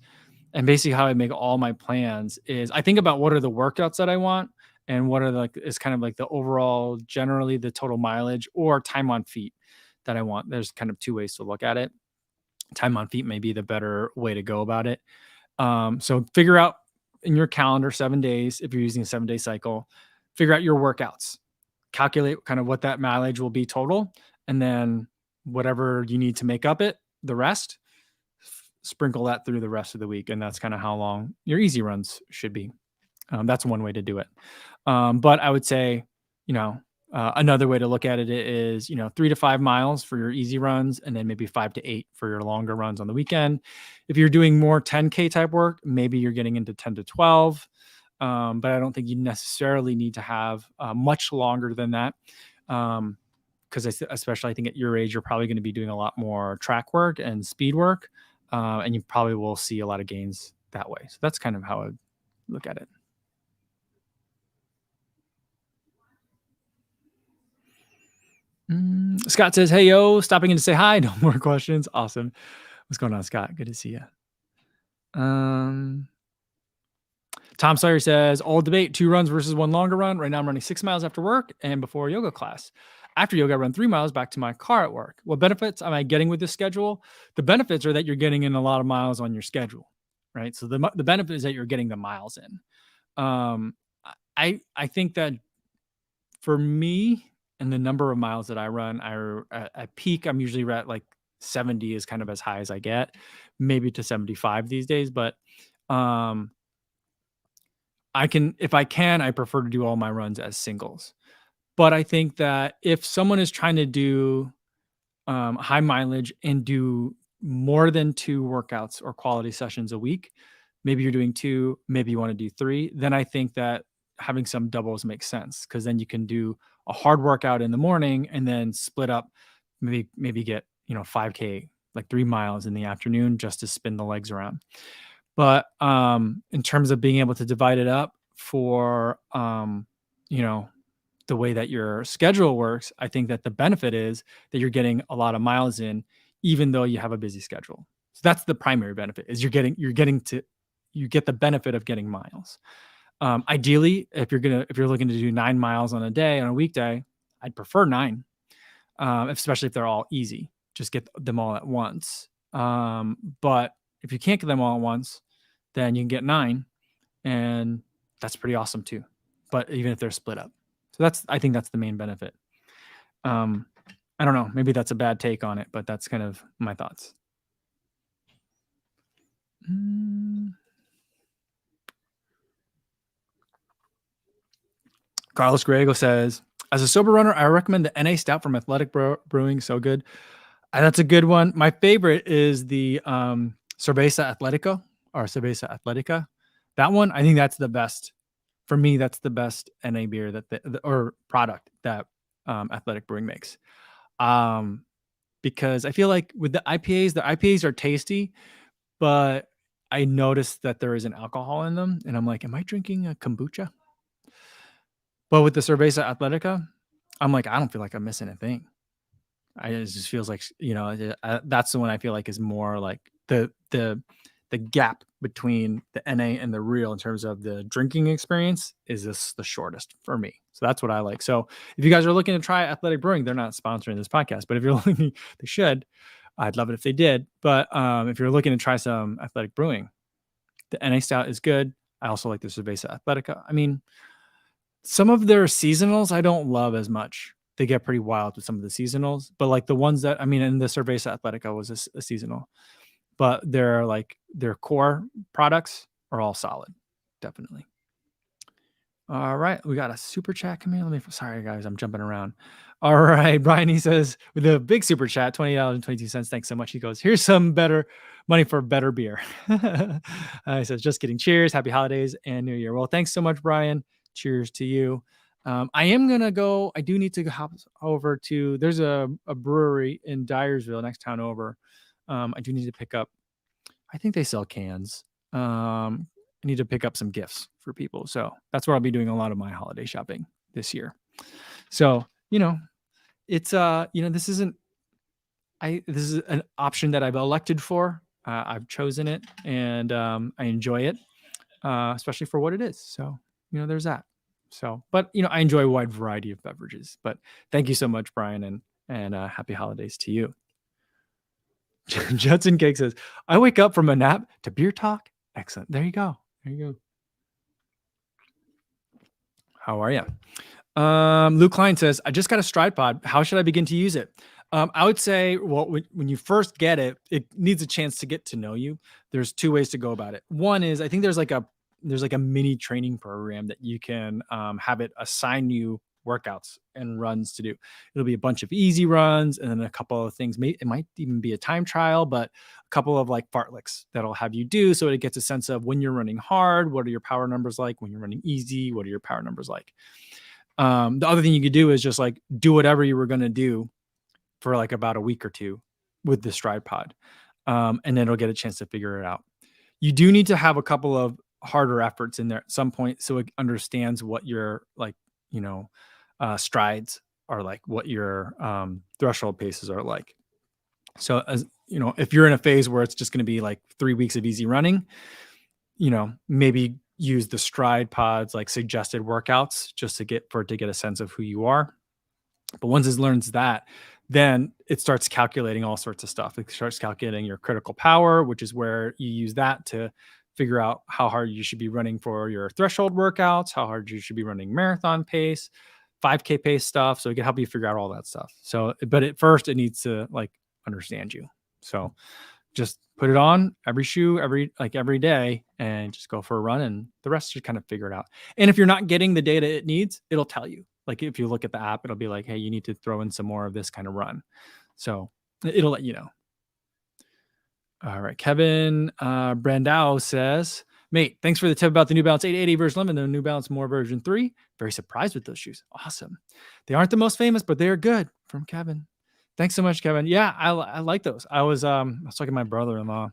and basically how I make all my plans is I think about what are the workouts that I want and what are like is kind of like the overall generally the total mileage or time on feet that I want. There's kind of two ways to look at it. Time on feet may be the better way to go about it. So figure out in your calendar 7 days, if you're using a 7 day cycle, figure out your workouts, calculate kind of what that mileage will be total, and then whatever you need to make up it, the rest, sprinkle that through the rest of the week. And that's kind of how long your easy runs should be. That's one way to do it. But I would say, another way to look at it is, 3 to 5 miles for your easy runs, and then maybe 5 to 8 for your longer runs on the weekend. If you're doing more 10K type work, maybe you're getting into 10 to 12. But I don't think you necessarily need to have much longer than that. Because especially I think at your age, you're probably going to be doing a lot more track work and speed work. And you probably will see a lot of gains that way. So that's kind of how I look at it. Scott says, "Hey yo, stopping in to say hi. No more questions. Awesome. What's going on, Scott? Good to see you." Tom Sawyer says, "Old debate: 2 runs versus 1 longer run. Right now, I'm running 6 miles after work and before yoga class. After yoga, I run 3 miles back to my car at work. What benefits am I getting with this schedule? The benefits are that you're getting in a lot of miles on your schedule, right? So the benefit is that you're getting the miles in. Um, I think that for me and the number of miles that I run, at peak, I'm usually at like 70 is kind of as high as I get, maybe to 75 these days. But um, if I can, I prefer to do all my runs as singles. But I think that if someone is trying to do high mileage and do more than 2 workouts or quality sessions a week, maybe you're doing 2, maybe you want to do 3, then I think that having some doubles makes sense because then you can do a hard workout in the morning and then split up, maybe get 5K, like 3 miles in the afternoon just to spin the legs around. But in terms of being able to divide it up for you know the way that your schedule works, I think that the benefit is that you're getting a lot of miles in, even though you have a busy schedule. So that's the primary benefit is you get the benefit of getting miles. Ideally, if you're looking to do 9 miles on a day on a weekday, I'd prefer 9, especially if they're all easy. Just get them all at once. But if you can't get them all at once, then you can get 9, and that's pretty awesome too. But even if they're split up. So I think that's the main benefit. I don't know. Maybe that's a bad take on it, but that's kind of my thoughts. Carlos Griego says, "As a sober runner, I recommend the NA Stout from Athletic Brewing. So good." That's a good one. My favorite is the Cerveza Atlético or Cerveza Atlética. That one, I think that's the best. For me, that's the best NA beer or product that Athletic Brewing makes. Because I feel like with the IPAs are tasty, but I noticed that there isn't alcohol in them, and I'm like, am I drinking a kombucha? But with the Cerveza Atlética, I'm like, I don't feel like I'm missing a thing. It just feels like that's the one I feel like is more like the gap between the NA and the real in terms of the drinking experience is this the shortest for me. So that's what I like. So if you guys are looking to try Athletic Brewing, they're not sponsoring this podcast, but if you're looking, they should. I'd love it if they did. But if you're looking to try some Athletic Brewing, the NA Stout is good. I also like the Cerveza Atlética. I mean, some of their seasonals I don't love as much. They get pretty wild with some of the seasonals, but like the ones that and the Cerveza Atlética was a seasonal, but their core products are all solid, definitely. All right, we got a super chat coming in. Sorry guys, I'm jumping around. All right, Brian, he says with a big super chat, $20.22. Thanks so much. He goes, here's some better money for better beer. He says, just kidding. Cheers, happy holidays and New Year. Well, thanks so much, Brian. Cheers to you. I am gonna go. I do need to hop over to. There's a brewery in Dyersville, next town over. I do need to pick up. I think they sell cans. I need to pick up some gifts for people. So that's where I'll be doing a lot of my holiday shopping this year. So, it's this isn't this is an option that I've elected for. I've chosen it and I enjoy it, especially for what it is. So, there's that. So, but I enjoy a wide variety of beverages. But thank you so much, Brian, and happy holidays to you. Judson Cake says, I wake up from a nap to beer talk. Excellent. There you go. There you go. How are you? Luke Klein says, I just got a Stryd pod. How should I begin to use it? I would say, well, when you first get it, it needs a chance to get to know you. There's two ways to go about it. One is I think there's like a mini training program that you can have it assign you workouts and runs to do. It'll be a bunch of easy runs and then a couple of things. It might even be a time trial, but a couple of like fartleks that'll have you do so it gets a sense of when you're running hard, what are your power numbers like? When you're running easy, what are your power numbers like? The other thing you could do is just like do whatever you were going to do for like about a week or two with the Stryd pod. And then it'll get a chance to figure it out. You do need to have a couple of harder efforts in there at some point so it understands what your like, strides are like, what your threshold paces are like. So as if you're in a phase where it's just going to be like 3 weeks of easy running, maybe use the Stryd pods, like suggested workouts just to get a sense of who you are. But once it learns that, then it starts calculating all sorts of stuff. It starts calculating your critical power, which is where you use that to figure out how hard you should be running for your threshold workouts, how hard you should be running marathon pace, 5K pace stuff. So it can help you figure out all that stuff. So, but at first it needs to like understand you. So just put it on every day and just go for a run and the rest just kind of figure it out. And if you're not getting the data it needs, it'll tell you. Like if you look at the app, it'll be like, hey, you need to throw in some more of this kind of run. So it'll let you know. All right. Kevin Brandau says, mate, thanks for the tip about the New Balance 880 version 11, the New Balance More version 3. Very surprised with those shoes. Awesome. They aren't the most famous, but they're good. From Kevin. Thanks so much, Kevin. Yeah, I like those. I was talking to my brother-in-law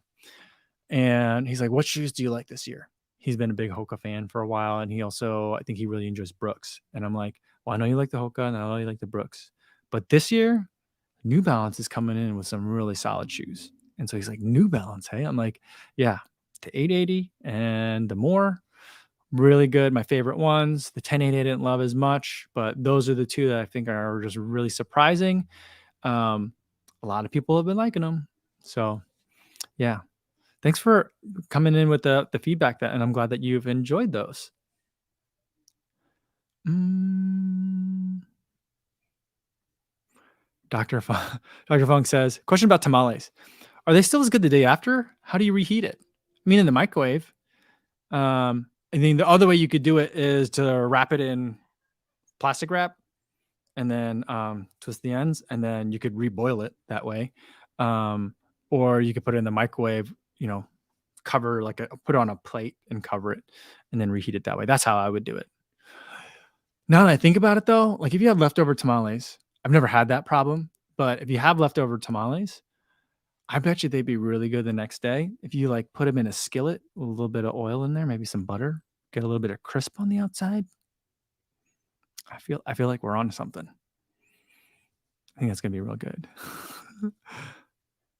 and he's like, what shoes do you like this year? He's been a big Hoka fan for a while. And I think he really enjoys Brooks. And I'm like, well, I know you like the Hoka and I know you like the Brooks, but this year New Balance is coming in with some really solid shoes. And so he's like, New Balance, hey? I'm like, yeah, the 880 and the More, really good. My favorite ones. The 1080 I didn't love as much, but those are the two that I think are just really surprising. A lot of people have been liking them. So yeah, thanks for coming in with the feedback and I'm glad that you've enjoyed those. Dr. Funk says, question about tamales. Are they still as good the day after? How do you reheat it? I mean, in the microwave. I think the other way you could do it is to wrap it in plastic wrap and then twist the ends, and then you could reboil it that way. Or you could put it in the microwave, cover put it on a plate and cover it and then reheat it that way. That's how I would do it. Now that I think about it though, like if you have leftover tamales, I've never had that problem, but if you have leftover tamales, I bet you they'd be really good the next day. If you like put them in a skillet with a little bit of oil in there, maybe some butter, get a little bit of crisp on the outside. I feel like we're on to something. I think that's gonna be real good.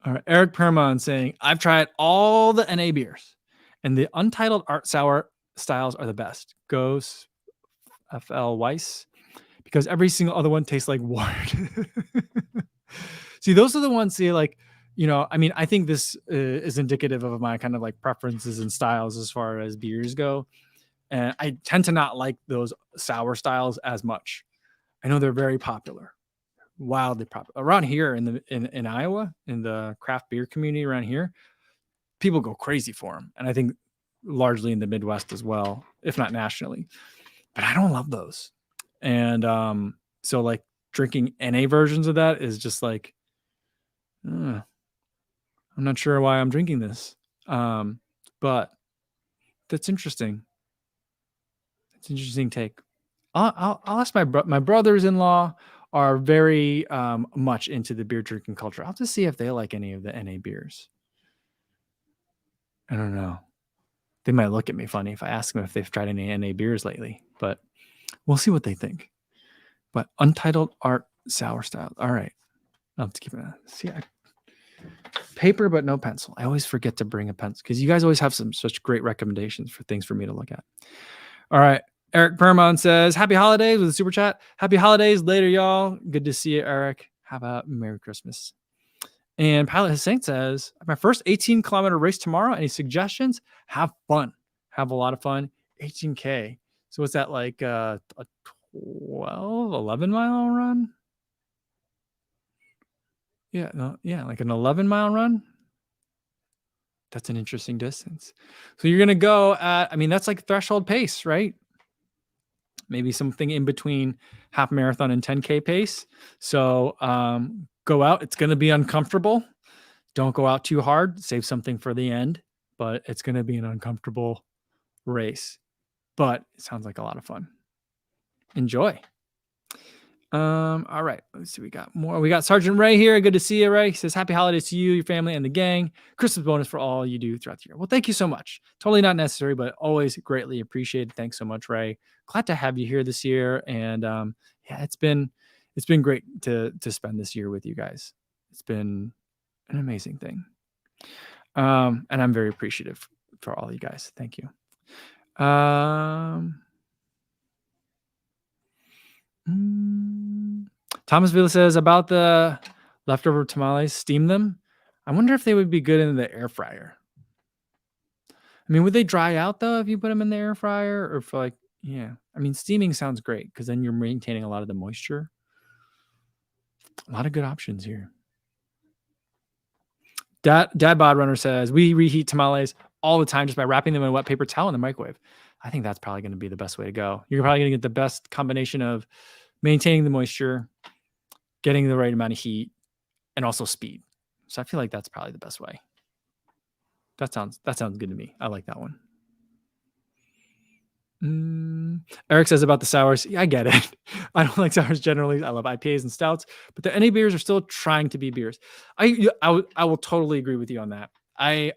All right, Eric Permon saying, I've tried all the NA beers, and the untitled art sour styles are the best. Goes FL Weiss, because every single other one tastes like water. See, those are the ones. See, like, I mean, I think this is indicative of my kind of like preferences and styles as far as beers go. And I tend to not like those sour styles as much. I know they're very popular, wildly popular around here in Iowa, in the craft beer community around here. People go crazy for them, and I think largely in the Midwest as well, if not nationally. but I don't love those. And so like drinking NA versions of that is just like, I'm not sure why I'm drinking this. But that's interesting. It's an interesting take. I'll ask my brothers-in-law are very much into the beer drinking culture. I'll just see if they like any of the NA beers. I don't know. They might look at me funny if I ask them if they've tried any NA beers lately, but we'll see what they think. But Untitled Art Sour Style. All right. I'll have to keep it. See, paper, but no pencil. I always forget to bring a pencil because you guys always have such great recommendations for things for me to look at. All right. Eric Permon says, Happy holidays with a super chat. Happy holidays later, y'all. Good to see you, Eric. Have a Merry Christmas. And Pilot Hussein says, my first 18-kilometer race tomorrow. Any suggestions? Have fun. Have a lot of fun. 18K. So what's that, like a 12, 11-mile run? Yeah, like an 11-mile run. That's an interesting distance. So you're going to go at, that's like threshold pace, right? Maybe something in between half marathon and 10K pace. So go out. It's going to be uncomfortable. Don't go out too hard. Save something for the end, but it's going to be an uncomfortable race. But it sounds like a lot of fun. Enjoy. All right. Let's see. We got more. We got Sergeant Ray here. Good to see you, Ray. He says, Happy holidays to you, your family, and the gang. Christmas bonus for all you do throughout the year. Well, thank you so much. Totally not necessary, but always greatly appreciated. Thanks so much, Ray. Glad to have you here this year. And yeah, it's been great to spend this year with you guys. It's been an amazing thing. And I'm very appreciative for all you guys. Thank you. Thomas Villa says about the leftover tamales, steam them. I wonder if they would be good in the air fryer. Would they dry out though if you put them in the air fryer, or if like, yeah, steaming sounds great because then you're maintaining a lot of the moisture. A lot of good options here. Dad Bod Runner says we reheat tamales all the time just by wrapping them in a wet paper towel in the microwave. I think that's probably going to be the best way to go. You're probably going to get the best combination of maintaining the moisture, getting the right amount of heat, and also speed. So I feel like that's probably the best way. That sounds good to me. I like that one. Eric says about the sours. Yeah, I get it. I don't like sours generally. I love IPAs and stouts, but the NA beers are still trying to be beers. I will totally agree with you on that. I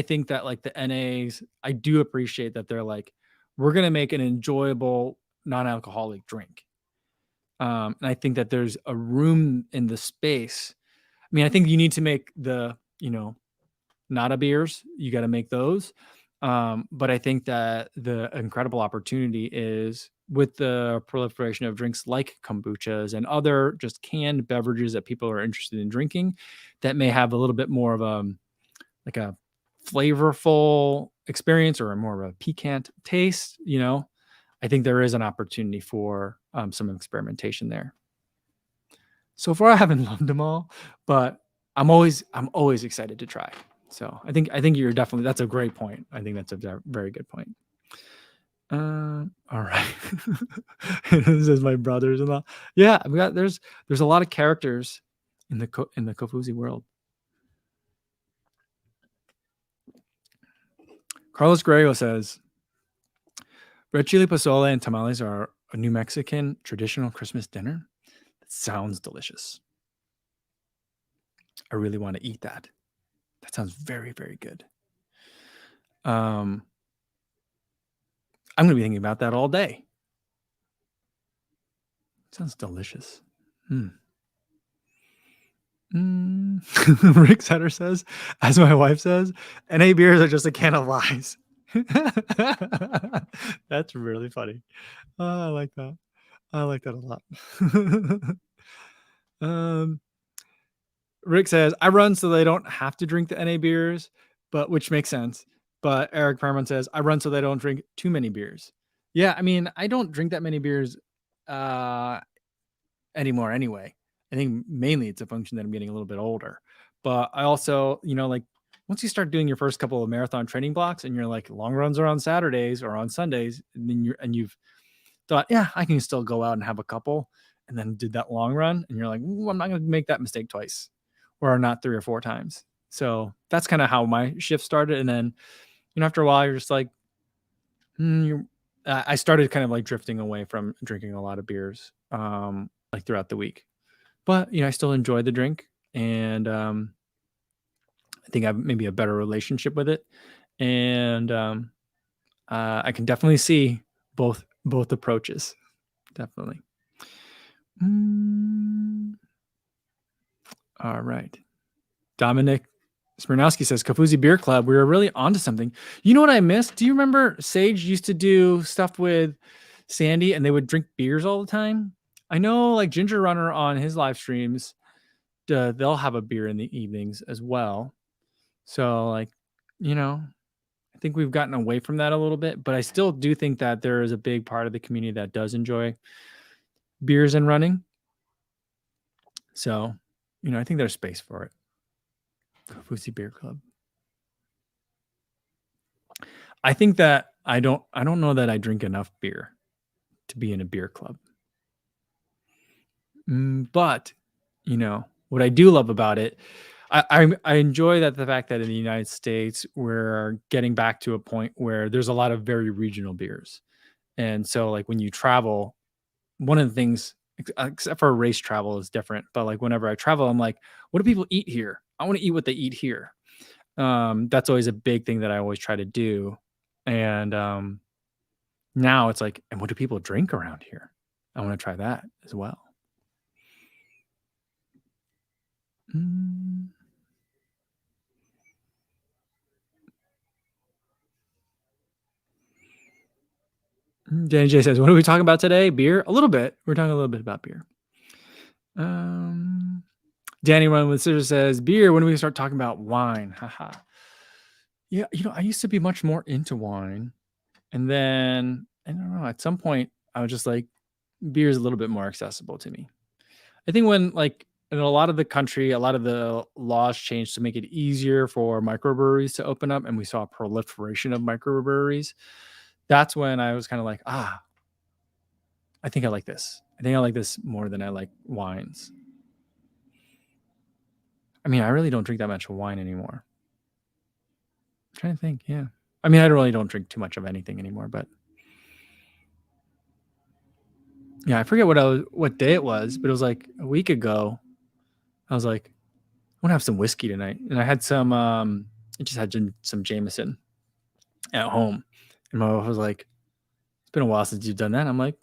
think that like the NAs, I do appreciate that they're like, we're going to make an enjoyable non-alcoholic drink. And I think that there's a room in the space. I think you need to make the, nada beers. You got to make those. But I think that the incredible opportunity is with the proliferation of drinks like kombuchas and other just canned beverages that people are interested in drinking that may have a little bit more of a flavorful experience or more of a piquant taste. I think there is an opportunity for some experimentation there. So far, I haven't loved them all, but I'm always excited to try. So I think you're definitely, that's a great point. I think that's a very good point. All right. This is my brothers-in-law. Yeah, there's a lot of characters in the Kofuzi world. Carlos Guerrero says, red chili pozole and tamales are a New Mexican traditional Christmas dinner. That sounds delicious. I really want to eat that. That sounds very, very good. I'm going to be thinking about that all day. Sounds delicious. Rick Sutter says, as my wife says, NA beers are just a can of lies. That's really funny. I like that. I like that a lot. Rick says, I run so they don't have to drink the NA beers, but which makes sense. But Eric Perman says, I run so they don't drink too many beers. Yeah, I don't drink that many beers anymore anyway. I think mainly it's a function that I'm getting a little bit older. But I also, like once you start doing your first couple of marathon training blocks and you're like long runs are on Saturdays or on Sundays, and then you've thought, yeah, I can still go out and have a couple, and then did that long run, and you're like, "Ooh, I'm not going to make that mistake twice, or not 3 or 4 times." So that's kind of how my shift started. And then, after a while, you're just like, I started kind of like drifting away from drinking a lot of beers, like throughout the week. But I still enjoy the drink, and I think I have maybe a better relationship with it, and I can definitely see both approaches. Definitely. Mm, all right. Dominic Smirnowski says Kofuzi Beer Club. We were really onto something. You know what I missed? Do you remember Sage used to do stuff with Sandy and they would drink beers all the time? I know like Ginger Runner on his live streams, they'll have a beer in the evenings as well. So like, I think we've gotten away from that a little bit, but I still do think that there is a big part of the community that does enjoy beers and running. So, I think there's space for it. Kofuzi Beer Club. I think that I don't know that I drink enough beer to be in a beer club. But, what I do love about it, I enjoy that the fact that in the United States, we're getting back to a point where there's a lot of very regional beers. And so like when you travel, one of the things, except for race travel is different, but like whenever I travel, I'm like, what do people eat here? I want to eat what they eat here. That's always a big thing that I always try to do. And now it's like, and what do people drink around here? I want to try that as well. Danny J says, what are we talking about today? Beer? A little bit. We're talking a little bit about beer. Danny Run with Scissors says, beer, when do we start talking about wine? Haha. Yeah, I used to be much more into wine. And then, I don't know, at some point, I was just like, beer is a little bit more accessible to me. I think when, like, in a lot of the country, a lot of the laws changed to make it easier for microbreweries to open up, and we saw a proliferation of microbreweries. That's when I was kind of like, I think I like this. I think I like this more than I like wines. I mean, I really don't drink that much wine anymore. I'm trying to think. Yeah. I mean, I really don't drink too much of anything anymore, but yeah, I forget what day it was, but it was like a week ago. I was like, I want to have some whiskey tonight. And I had some, I just had some Jameson at home. And my wife was like, it's been a while since you've done that. I'm like,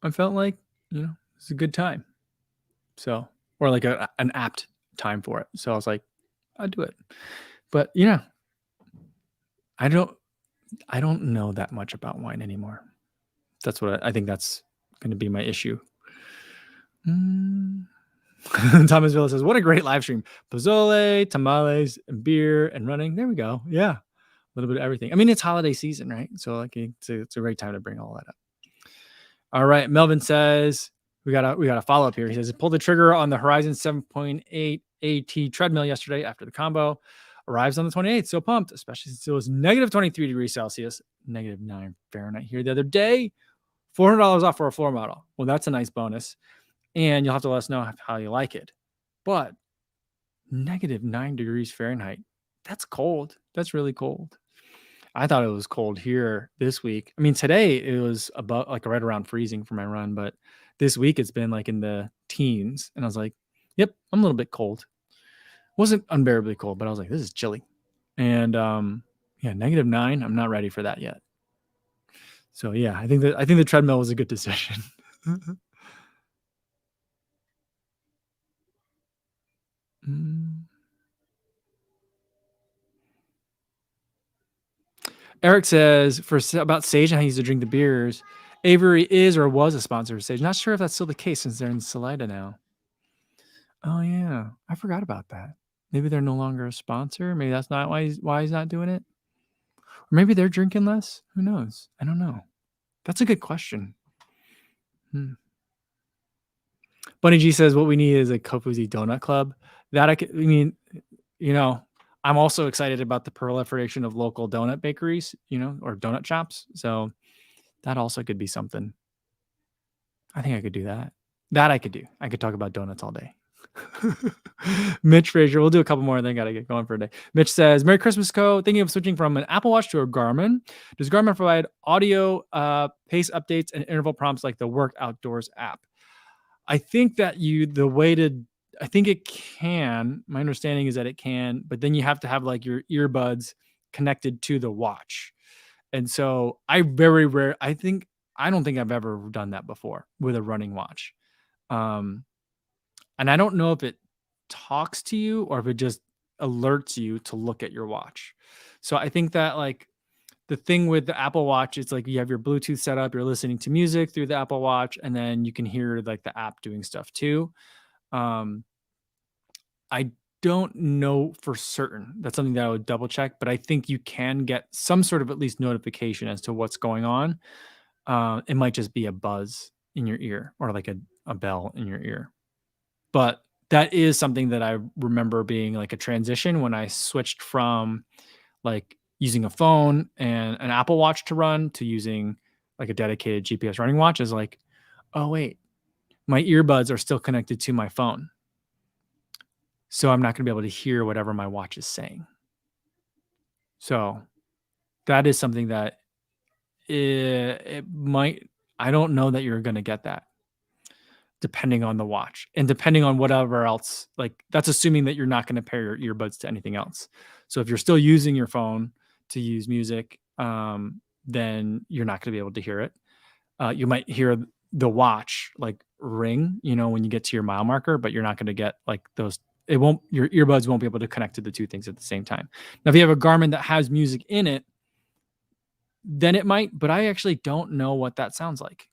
I felt like, it's a good time. So, or like an apt time for it. So I was like, I'll do it. But I don't know that much about wine anymore. That's what I think that's going to be my issue. Thomas Villa says, what a great live stream. Pozole, tamales, and beer, and running. There we go. Yeah. A little bit of everything. I mean, it's holiday season, right? So like it's a great time to bring all that up. All right. Melvin says, we got a follow-up here. He says, pulled the trigger on the Horizon 7.8 AT treadmill yesterday after the combo. Arrives on the 28th. So pumped, especially since it was negative 23 degrees Celsius, negative 9 Fahrenheit here the other day. $400 off for a floor model. Well, that's a nice bonus. And you'll have to let us know how you like it. But negative 9 degrees Fahrenheit, that's cold. That's really cold. I thought it was cold here this week. I mean, today it was about like right around freezing for my run, but this week it's been like in the teens. And I was like, yep, I'm a little bit cold. Wasn't unbearably cold, but I was like, this is chilly. And negative 9, I'm not ready for that yet. So yeah, I think the treadmill was a good decision. Eric says about Sage and how he used to drink the beers. Avery is or was a sponsor of Sage. Not sure if that's still the case since they're in Salida now. Oh yeah, I forgot about that. Maybe they're no longer a sponsor. Maybe that's not why he's not doing it. Or maybe they're drinking less. Who knows? I don't know. That's a good question. Bunny G says what we need is a Kofuzi donut club. That I'm also excited about the proliferation of local donut bakeries, or donut shops. So that also could be something. I think I could do that. That I could do. I could talk about donuts all day. Mitch Frazier, we'll do a couple more and then gotta get going for a day. Mitch says, Merry Christmas, Co. Thinking of switching from an Apple Watch to a Garmin. Does Garmin provide audio, pace updates and interval prompts like the Work Outdoors app? I think that I think it can. My understanding is that it can, but then you have to have like your earbuds connected to the watch. And so I don't think I've ever done that before with a running watch. Um, and I don't know if it talks to you or if it just alerts you to look at your watch. So I think that like the thing with the Apple Watch, it's like you have your Bluetooth set up, you're listening to music through the Apple Watch, and then you can hear like the app doing stuff too. Um, I don't know for certain. That's something that I would double check, but I think you can get some sort of at least notification as to what's going on. It might just be a buzz in your ear or like a bell in your ear. But that is something that I remember being like a transition when I switched from like using a phone and an Apple Watch to run to using like a dedicated GPS running watch is like, oh wait, my earbuds are still connected to my phone. So I'm not going to be able to hear whatever my watch is saying. So that is something that it might, I don't know that you're going to get that depending on the watch and depending on whatever else. Like that's assuming that you're not going to pair your earbuds to anything else. So if you're still using your phone to use music, then you're not going to be able to hear it. You might hear the watch like ring, when you get to your mile marker, but you're not going to get like those. Your earbuds won't be able to connect to the two things at the same time. Now, if you have a Garmin that has music in it, then it might, but I actually don't know what that sounds like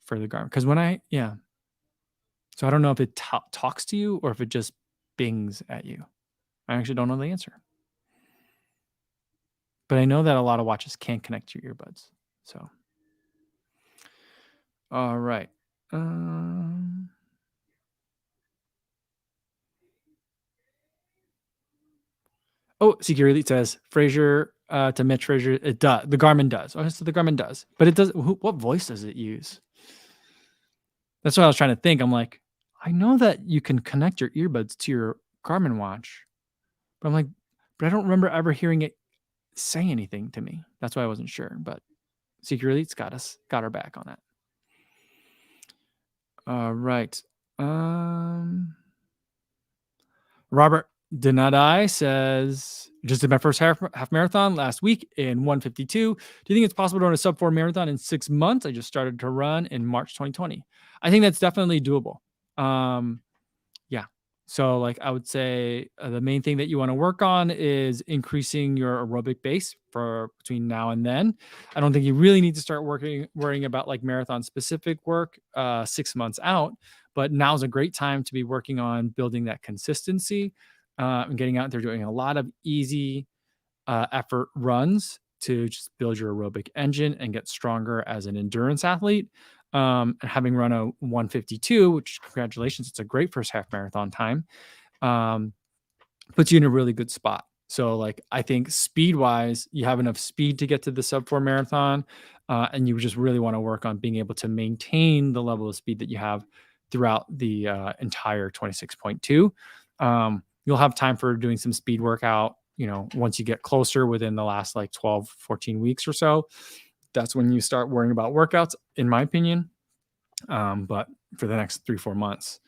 for the Garmin. Because so I don't know if it talks to you or if it just bings at you. I actually don't know the answer. But I know that a lot of watches can't connect to your earbuds. So, all right. Secure Elite says Frazier to Mitch Frazier. It does. The Garmin does. Oh, so the Garmin does, but it does. What voice does it use? That's what I was trying to think. I'm like, I know that you can connect your earbuds to your Garmin watch, but I'm like, but I don't remember ever hearing it say anything to me. That's why I wasn't sure. But Secure Elite's got our back on that. All right. Robert Denadai says, just did my first half marathon last week in 152. Do you think it's possible to run a sub 4 marathon in 6 months? I just started to run in March 2020. I think that's definitely doable. Yeah. So like I would say the main thing that you want to work on is increasing your aerobic base for between now and then. I don't think you really need to start worrying about like marathon specific work 6 months out, but now's a great time to be working on building that consistency and getting out there doing a lot of easy effort runs to just build your aerobic engine and get stronger as an endurance athlete. And having run a 152, which congratulations, it's a great first half marathon time, puts you in a really good spot. So like, I think speed wise, you have enough speed to get to the sub 4 marathon. And you just really want to work on being able to maintain the level of speed that you have throughout the entire 26.2. You'll have time for doing some speed workout, once you get closer within the last like 12, 14 weeks or so. That's when you start worrying about workouts, in my opinion. But for the next 3-4 months,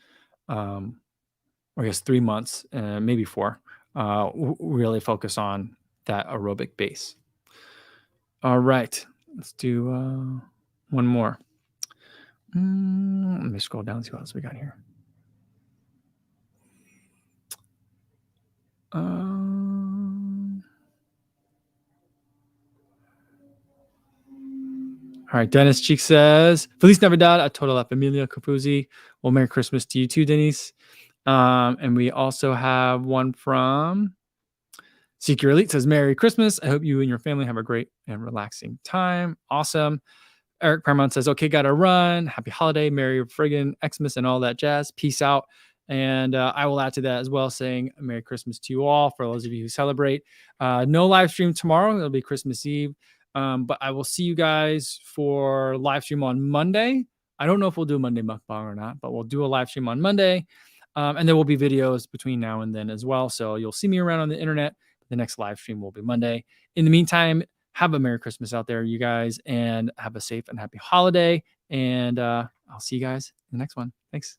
I guess 3 months, maybe 4, really focus on that aerobic base. All right, let's do one more. Let me scroll down and see what else we got here. All right, Dennis Cheek says, Feliz Navidad a toda la familia Kofuzi. Well, Merry Christmas to you too, Denise. And we also have one from Secure Elite says, Merry Christmas. I hope you and your family have a great and relaxing time. Awesome. Eric Paramount says, okay, gotta run. Happy holiday, Merry friggin' Xmas and all that jazz. Peace out. And I will add to that as well, saying Merry Christmas to you all for those of you who celebrate. No live stream tomorrow. It'll be Christmas Eve. But I will see you guys for live stream on Monday. I don't know if we'll do a Monday mukbang or not, but we'll do a live stream on Monday. And there will be videos between now and then as well. So you'll see me around on the internet. The next live stream will be Monday. In the meantime, have a Merry Christmas out there, you guys, and have a safe and happy holiday. And I'll see you guys in the next one. Thanks.